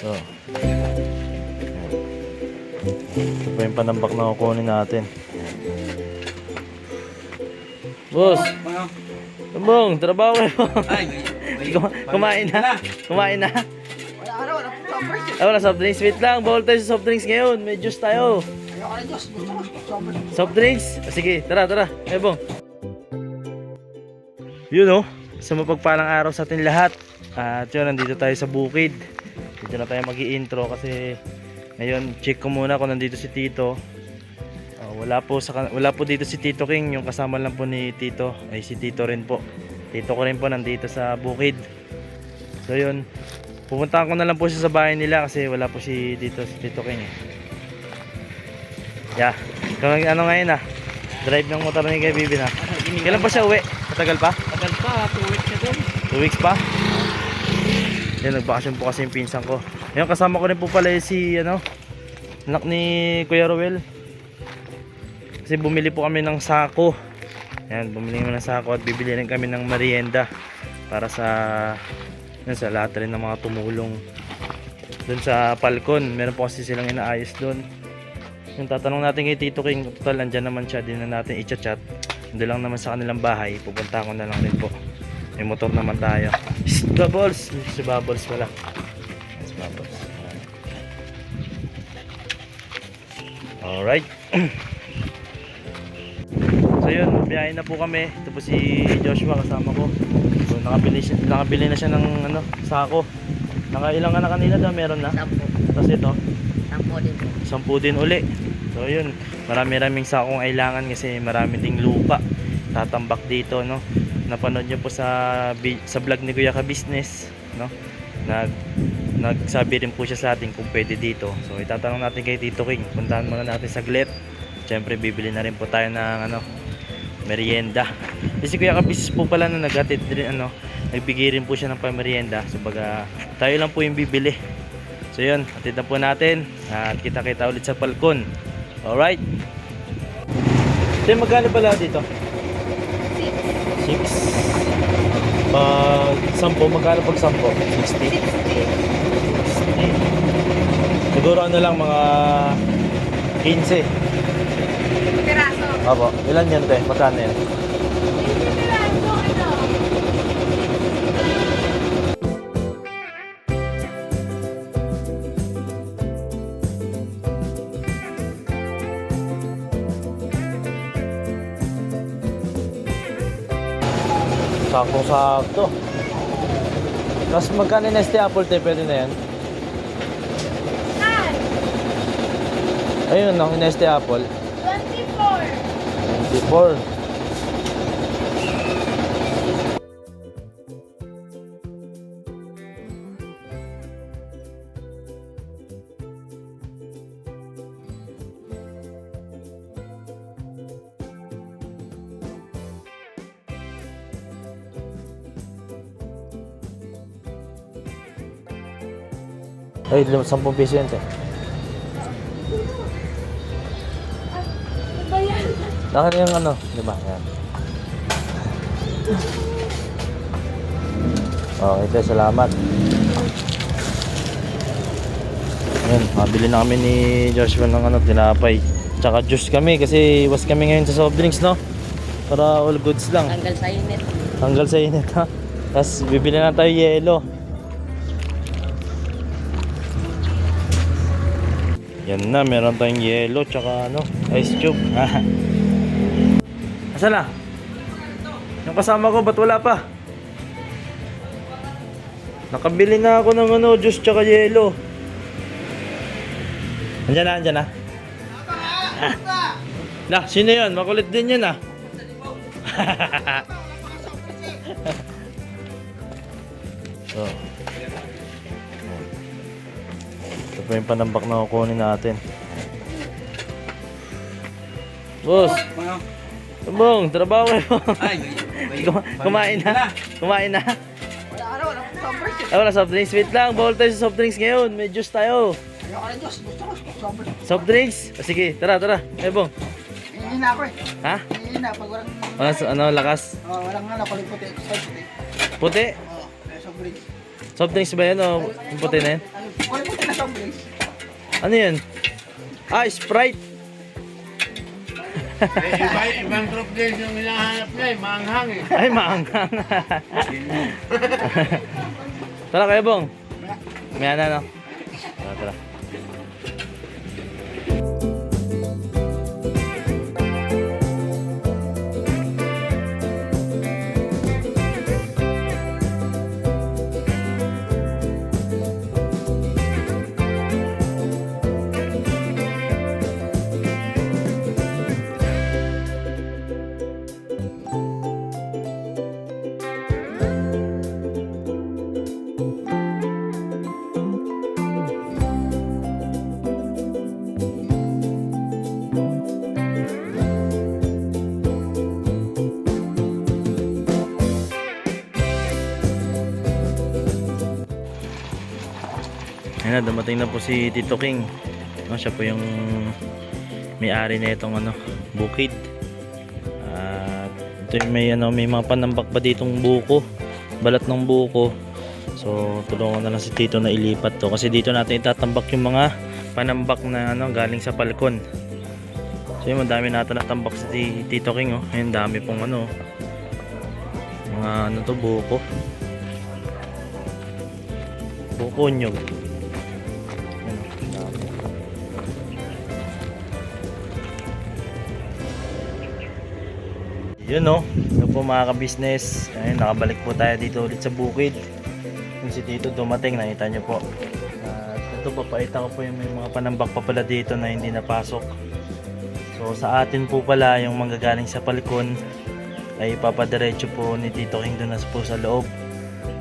So, ito pa yung panambak na kukunin natin. Boss! Tumbong, trabaho mo. Kumain na? Kumain na? Wala soft drinks. Wala soft drinks. Wait lang, bawal tayo sa soft drinks ngayon. May juice tayo. Ayoko na Diyos, gusto ko soft drinks. Soft drinks? Sige, tara. Ebong. Yun oh, sa mapagpalang araw sa atin lahat. At yun, nandito tayo sa bukid. Dito na tayo mag-i-intro kasi ngayon, check ko muna kung nandito si Tito. Wala po dito si Tito King, yung kasama lang po ni Tito ay si Tito rin po. Tito ko rin po nandito sa bukid. So yun, pupuntahan ko na lang po siya sa bahay nila kasi wala po si Tito King eh. Yeah, ano ngayon drive ng motor ni kay Bibi na. Kailan pa siya uwi? Matagal pa? Tagal pa, 2 weeks na doon. 2 weeks pa? Yan, nagbakasyon po kasi yung pinsan ko. Ngayon kasama ko rin po pala si anak ni Kuya Ruel. Kasi bumili po kami ng sako. Ayan, bumili kami ng sako at bibili rin kami ng merienda para sa lahat rin ng mga tumulong doon sa Falcon. Meron po kasi silang inaayos doon. Yung tatanong natin kay Tito King, total andyan naman siya, din na natin i-chat. Hindi lang naman sa kanilang bahay, pupunta ko na lang rin po. May motor naman tayo. Bubbles! Si Bubbles wala. Si Bubbles. Alright. So yun, biyahe na po kami. Ito po si Joshua kasama ko. So nakabili na siya ng sako. Nakailang na kanina daw, meron na. 10. Tapos ito, 10 din. 10 din uli. So yun, maraming sakong kailangan kasi marami ding lupa tatambak dito, no. Napanood niyo po sa vlog ni Kuya Ka Business, no. Nagsabi rin po siya sa atin kung pwede dito. So itatanong natin kay Tito King. Puntahan muna natin saglit. Siyempre bibili na rin po tayo ng merienda. Kasi Kuya Ka Business po pala na naghatid rin nagbigay rin po siya ng pamerienda. So baga tayo lang po yung bibili. So yun, hatid na po natin at kita-kita ulit sa Falcon. Alright. So magkano pala dito? 6. Pag 10, magkano pag 10? 60. Siguro lang mga 15. Piraso. Opo, ilan yan te? Magkano yan? Sakto. Tapos magkano yung Nestle Apple te? Pwede na yan? Ayun ang Nestle Apple. 24. Ay, 10 piso yan te. Naka yung di ba? Yan. Okay, te, salamat. Yan, mabili na kami ni Joshua ng tinapay. Tsaka juice kami kasi iwas kami ngayon sa soft drinks, no? Para all goods lang. Tanggal sa init. Tanggal sa init, ha? Tapos bibili na tayo yelo. Yan na, meron tayong yelo tsaka ice cube. Asan na? Yung kasama ko, ba't wala pa? Nakabili na ako ng juice tsaka yelo. Andyan na. Na, sino yun? Makulit din yun So. Ito pa yung panambak na kukunin natin. Boss! Tumbong, trabaho mo. Kumain na? Kumain na? Wala soft drinks. Wala soft drinks. Wait lang, bawal tayo sa soft drinks ngayon. May juice tayo. Ayoko na Diyos, gusto ko soft drinks. Soft drinks? Sige, tara. Ebong. Hihina ako eh. Ha? Hihina pag walang... Lakas? Walang kulay puti. Puti? Soft drinks. Soft drinks ba yan o yung puti na yan? Kulay puti. soft drinks. Ano yun? Ah, Sprite. Ibang group din yung hinahanap niya, maanghang eh. Ay, maanghang. Tara kayo, Bong. May ano, no? Tara, tara. Ayan na, dumating na po si Tito King. No, siya po yung may-ari na itong bukid. At ito yung may mga panambak pa ditong buko, balat ng buko. So tulungan na lang si Tito na ilipat to kasi dito natin itatambak yung mga panambak na galing sa palkon. So yun, madami natin natambak si Tito King. Ayun, dami pong mga to, buko nyog. Yun yun po mga ka-business. Ayun, nakabalik po tayo dito ulit sa bukid. Yung si Tito dumating, nakita nyo po. At ito, papakita ko po yung may mga panambak pa pala dito na hindi napasok. So sa atin po pala, yung manggagaling sa palkon ay ipapadiretso po ni Tito King doon na po sa loob.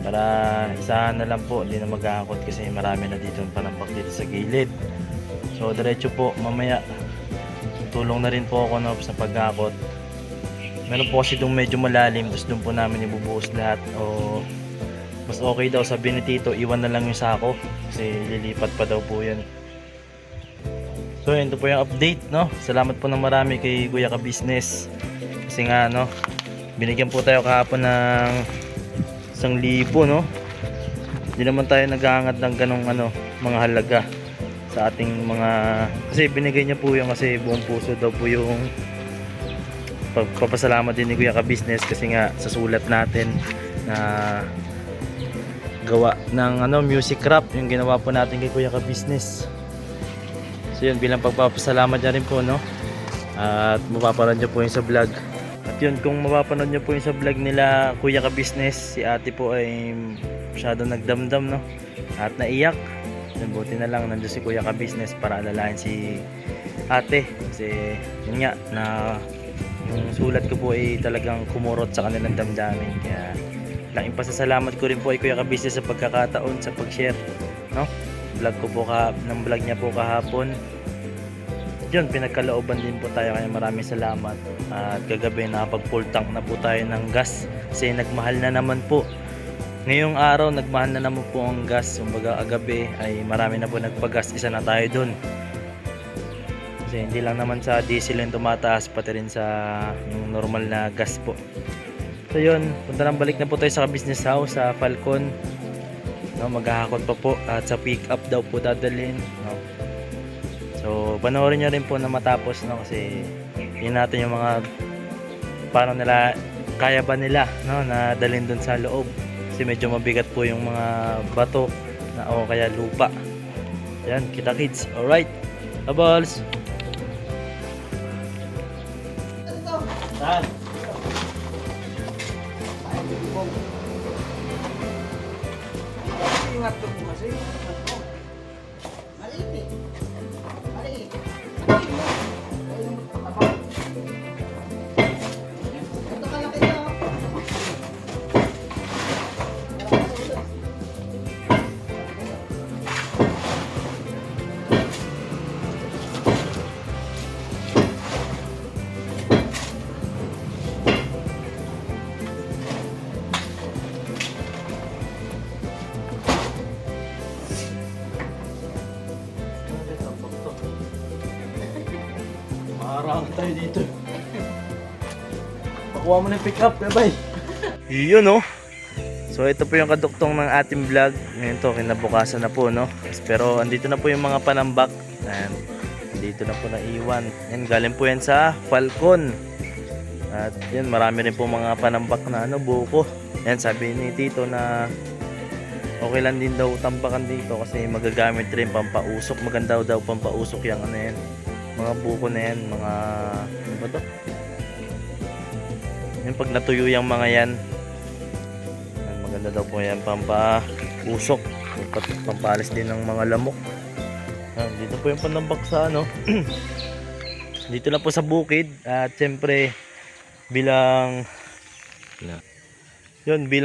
Para isahan na lang po, hindi na mag-aakot kasi marami na dito yung panambak dito sa gilid. So diretso po, mamaya tulong na rin po ako sa pag-aakot. Meron po kasi doon medyo malalim, tapos doon po namin ibubuhos lahat. O mas okay daw, sabi ni Tito, iwan na lang yung sako kasi lilipat pa daw po yan. So yun, ito po yung update, no? Salamat po ng marami kay Kuya Ka-Business kasi nga binigyan po tayo kahapon ng 1,000, no? Hindi naman tayo nag-aangad ng ganong mga halaga sa ating mga, kasi binigay niya po yung kasi buong puso daw po yung pagpapasalamat din ni Kuya Ka-Business kasi nga sa sulat natin na gawa ng music rap yung ginawa po natin kay Kuya Ka-Business. So yun, bilang pagpapasalamat niya rin po, no? At mapapanood niyo po yung sa vlog. At yun, kung mapapanood niyo po yung sa vlog nila Kuya Ka-Business, si ate po ay masyado nagdamdam, no? At naiyak. Buti na lang nandiyan si Kuya Ka-Business para alalahin si ate kasi yun nga na yung sulat ko po ay talagang kumurot sa kanilang damdamin. Kaya laking pasasalamat ko rin po ay Kuya Ka-Business sa pagkakataon sa pag-share, no? Vlog ko po ng vlog niya po kahapon. Yun, pinagkalooban din po tayo kaya maraming salamat. At kagabi nakapag full tank na po tayo ng gas kasi nagmahal na naman po. Ngayong araw nagmahal na naman po ang gas. Kumbaga agabi ay marami na po nagpagas, isa na tayo dun. Kasi hindi lang naman sa diesel yung tumataas, pati rin sa yung normal na gas po. So yun, punta lang, balik na po tayo sa business house sa Falcon. Maghahakot pa po at sa pick up daw po dadalhin. So panoorin nyo rin po na matapos, kasi yun natin yung mga paano nila, kaya ba nila na dalhin dun sa loob. Kasi medyo mabigat po yung mga bato o kaya lupa. Yan, kita kids. Alright, balls. Saan? Ingat ko kasi. Maliit eh. Maliit. Ito kalaki to. Maharang tayo dito. Pakuha mo na yung pick up, kabay. Yun, So ito po yung kaduktong ng ating vlog. Ngayon to, kinabukasan na po, no? Pero andito na po yung mga panambak. And dito na po naiwan. Yan, galing po yan sa Falcon. At yan, marami rin po mga panambak na buko. Yan, sabi ni Tito na okay lang din daw tambakan dito kasi magagamit rin pampausok. Maganda daw pampausok yung yan. Mga buko na yan, mga ano ba to? Yung pag natuyo yung mga yan, maganda daw po yan pampausok, pampalis din ng mga lamok. Dito po yung panambak sa dito na po sa bukid. At syempre bilang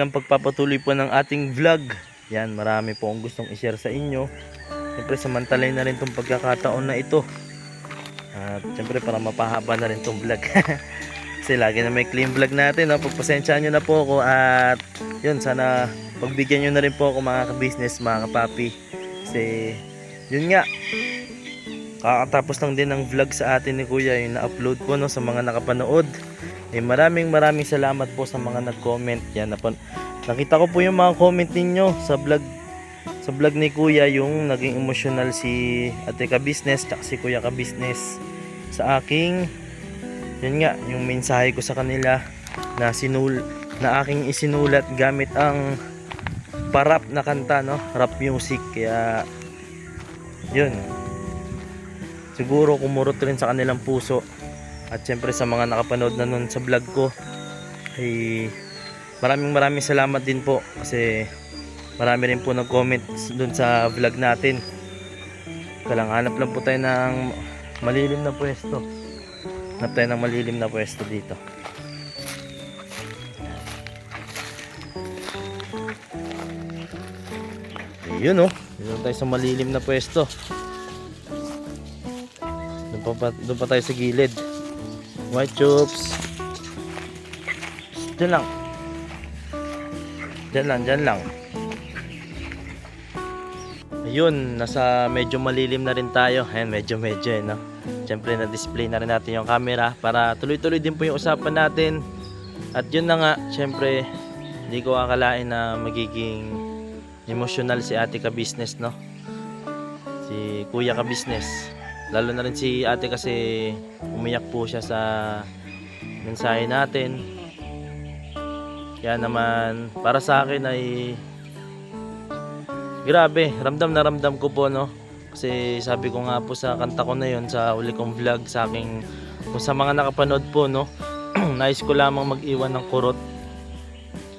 pagpapatuloy po ng ating vlog, yan, marami po akong gustong i-share sa inyo. Syempre samantalay na rin itong pagkakataon na ito. At syempre para mapahaba na rin itong vlog. Kasi lagi na may clean vlog natin, no? Pagpasensyaan nyo na po ako. At yun, sana pagbigyan nyo na rin po ako mga ka-business, mga kapapi. Kasi yun nga, kakatapos lang din ng vlog sa atin ni Kuya, yung na-upload po, no, sa mga nakapanood. Maraming salamat po sa mga nag-comment. Yan, nakita ko po yung mga comment ninyo sa vlog ni Kuya, yung naging emotional si Ate Ka-Business at si Kuya Ka-Business sa aking, yun nga, yung mensahe ko sa kanila na aking isinulat gamit ang parap na kanta, no, rap music. Kaya yun, siguro kumurot rin sa kanilang puso. At syempre sa mga nakapanood na nun sa vlog ko, ay maraming salamat din po kasi marami rin po nag-comment dun sa vlog natin. Hanap lang po tayo ng malilim na pwesto. Hanap tayo ng malilim na pwesto dito. Ayun, oh, dito tayo sa malilim na pwesto. Doon pa tayo sa gilid. White chops. Diyan lang. Ayun, nasa medyo malilim na rin tayo. Ayan, medyo no. Siyempre na-display na rin natin yung camera para tuloy-tuloy din po yung usapan natin. At yun na nga, siyempre hindi ko akalain na magiging emotional si Ate Ka-Business, no? Si Kuya Ka-Business. Lalo na rin si ate kasi umiyak po siya sa mensahe natin. Kaya naman para sa akin ay grabe, ramdam na ramdam ko po, no? Kasi sabi ko nga po sa kanta ko na yon sa uli kong vlog sa aking, kung sa mga nakapanood po, no, nais ko lamang mag-iwan ng kurot.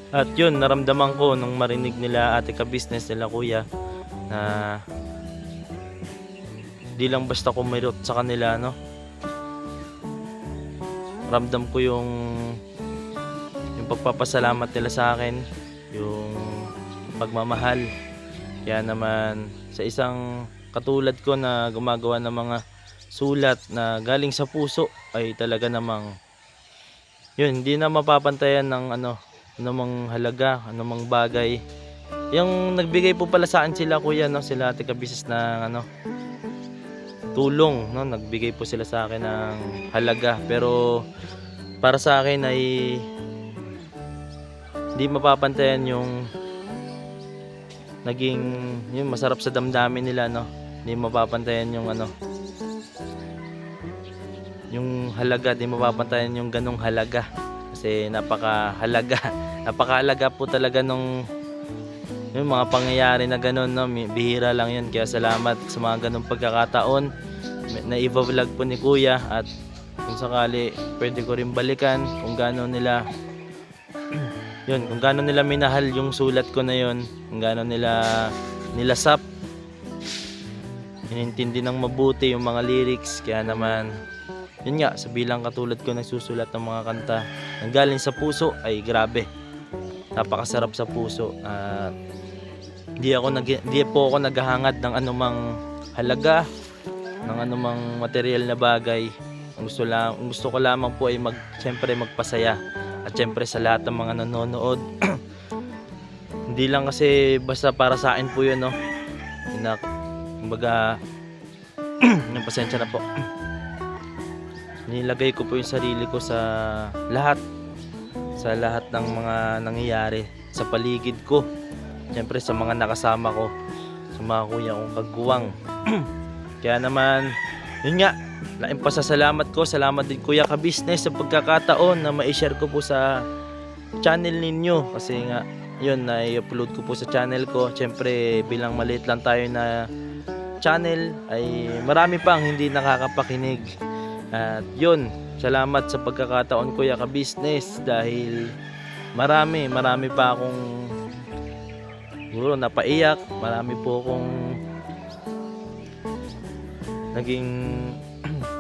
At yun, naramdaman ko nung marinig nila Ate Ka-Business, nila Kuya, na di lang basta kumirot sa kanila, no? Ramdam ko yung pagpapasalamat nila sa akin, yung pagmamahal. Kaya naman sa isang katulad ko na gumagawa ng mga sulat na galing sa puso ay talaga namang yun, hindi na mapapantayan ng anumang halaga, anumang bagay. Yung nagbigay po pala sa akin sila Kuya, no, sila Ate Ka-Business ng tulong, no, nagbigay po sila sa akin ng halaga, pero para sa akin ay hindi mapapantayan yung naging yung masarap sa damdamin nila, no. Hindi mapapantayan yung yung halaga, hindi mapapantayan yung ganong halaga kasi napakahalaga po talaga nung yung mga pangyayari na ganon, no. Bihira lang yun, kaya salamat sa mga ganong pagkakataon na i-vlog po ni Kuya. At kung sakali pwede ko rin balikan kung gaano nila yun, kung gaano nila minahal yung sulat ko na yun, kung gaano nila nilasap, inintindi ng mabuti yung mga lyrics. Kaya naman yun nga, sa bilang katulad ko nagsusulat ng mga kanta nang galing sa puso ay grabe, napakasarap sa puso. At di po ako naghahangad ng anumang halaga, ng anumang material na bagay. Ang gusto ko lamang po ay siyempre magpasaya. At siyempre sa lahat ng mga nanonood, hindi lang kasi basta para sa akin po yun, no. Kumbaga ng pasensya na po. Nilagay ko po yung sarili ko sa lahat ng mga nangyayari sa paligid ko. Siyempre sa mga nakasama ko, sa mga kuya kong kagguwang. Kaya naman, yun nga, laking pasasalamat ko. Salamat din Kuya Ka-Business sa pagkakataon na ma-share ko po sa channel ninyo. Kasi nga, yun, na-upload ko po sa channel ko. Siyempre, bilang maliit lang tayo na channel, ay marami pang hindi nakakapakinig. At yun, salamat sa pagkakataon Kuya Ka-Business. Dahil marami pa akong siguro napaiyak. Marami po akong naging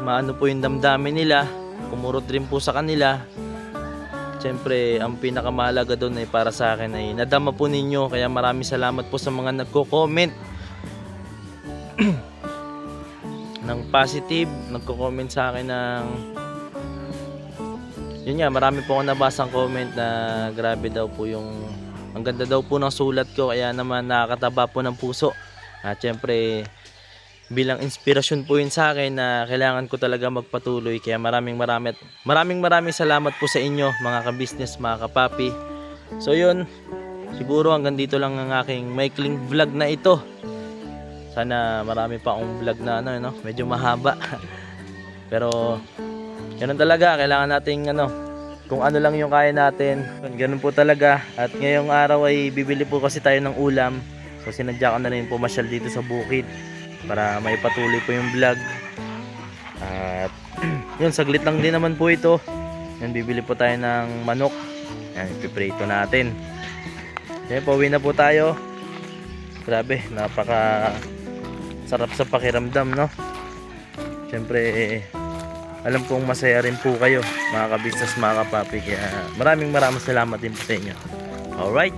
maano po yung damdamin nila, kumurot rin po sa kanila. Siyempre ang pinakamahalaga doon ay para sa akin ay nadama po ninyo, kaya maraming salamat po sa mga nagko-comment ng positive, nagko-comment sa akin ng yun nga, marami po akong nabasang comment na grabe daw po yung ang ganda daw po ng sulat ko, kaya naman nakakataba po ng puso. At siyempre bilang inspirasyon po yun sa akin na kailangan ko talaga magpatuloy. Kaya maraming salamat po sa inyo mga ka-business, mga kapapi. So yun, siguro hanggang dito lang ang aking maikling vlog na ito. Sana marami pa akong vlog na medyo mahaba. Pero ganun talaga, kailangan nating kung ano lang yung kaya natin. Ganun po talaga. At ngayong araw ay bibili po kasi tayo ng ulam. So sinadya ko na rin pumasyal dito sa bukid para maipatuloy po yung vlog. At yun, saglit lang din naman po ito. Yan, bibili po tayo ng manok. Yan, ipiprito natin. Yan, pauwi na po tayo. Grabe, napaka sarap sa pakiramdam, no? Siyempre alam kong masaya rin po kayo mga ka-business, mga kapapi. Kaya maraming salamat din po sa inyo. Alright.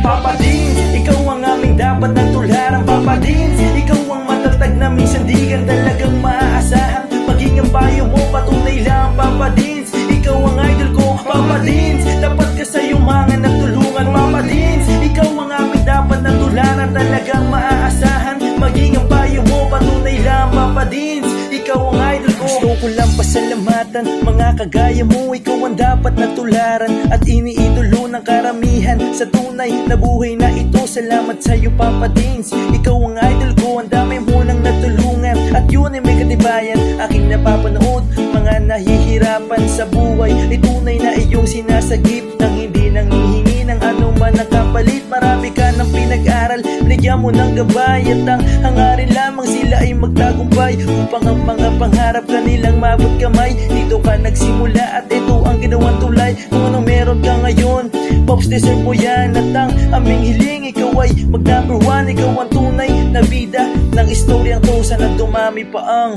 Papa Dins, ikaw ang aming dapat na tularan. Papa Dins, ikaw ang matatag na minsan di ka talagang maaasahan. Maging ang payo mo, patunay lang Papa Dins, ikaw ang idol ko Papa Dins, dapat ka sa iyong mga nagtulungan. Papa Dins, ikaw ang aming dapat na tularan, talagang maaasahan. Maging ang payo mo, patunay lang Papa Dins, ikaw ang idol ko. Gusto ko lang pasalamatan, mga kagaya mo, ikaw ang dapat na tularan at iniidolo ng karamihan sa tunay na buhay na ito. Salamat sa iyo Papa Dins, ikaw ang idol ko, ang dami mo nang natulungan at yun ay may katibayan. Aking napapanood, mga nahihirapan sa buhay, ay tunay na iyong sinasagip nang hindi nanghihingi ng anuman ang kapalit. Marami ka ng pinag-aral, binigyan mo ng gabay at ang hangarin lamang sila ay magtagumpay upang ang mga pangarap kanilang mabot kamay. Dito ka nagsimula at ito ang ginawang tulay. Kung anong meron ka ngayon, Pops, deserve mo yan. At ang aming hiling, ikaw ay mag number one. Ikaw ang tunay na bida ng istoryang to. Sana dumami pa ang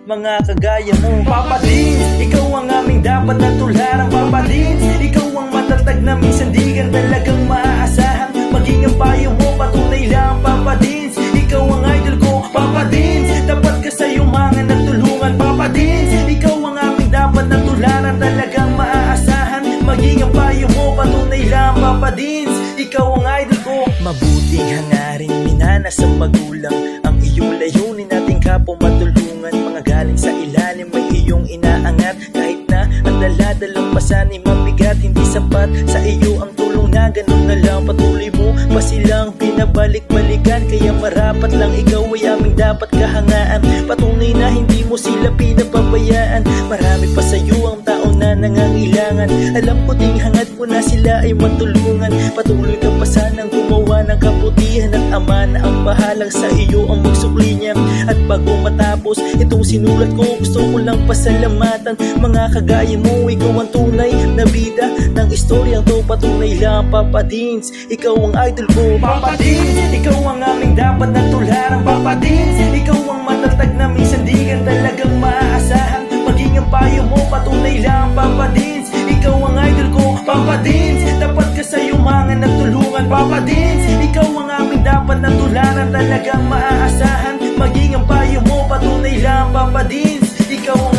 mga kagaya mo. Papa Dins, ikaw ang aming dapat na tularan. Papa Dins, ikaw ang matatag na minsan di ka talagang maaasahan. Maging ang payo mo, patunay lang Papa Dins, ikaw ang idol ko Papa Dins, dapat ka sa iyong mga nagtulungan. Papa Dins, ikaw ang aming dapat na tularan, talagang maaasahan. Maging ang payo mo, patunay lang Papa Dins, ikaw ang idol ko. Mabuting hangarin minana sa magulang, ang iyong layunin nating kapwa matulungan. Mga galing sa ilalim may iyong inaangat, kahit na ang daladalang pasan ay mabigat, hindi sapat sa iyo ang tulong na ganun na lang. Patuloy mo pa silang pinabalik-balikan, kaya marapat lang ikaw ay aming dapat kahangaan. Patunay na hindi mo sila pinapabayaan, marami pa sa iyo ang tao na nangangailangan. Alam ko ding hangad mo na sila ay matulungan. Patuloy ka pa sanang gumawa ng kabutihan, at ama na ang bahalang sa iyo ang magsukli niya. At bago matapos itong sinulat ko, gusto ko lang pasalamatan mga kagaya mo. Ikaw ang tunay na bida ng istoryang to, patunay lang Papa Dins, ikaw ang idol ko. Papa Dins, ikaw ang aming dapat na tularan. Papa Dins, ikaw ang matatag na minsan di ka talagang maaasahan. Maging ang payo mo, patunay lang Papa Dins, ikaw ang idol ko Papa Dins, dapat ka sa iyong mga nagtulungan. Papa Dins, ikaw ang aming dapat na tularan, talagang maaasahan. Maging ang payo mo, patunay lang Papa Dins. Ikaw ang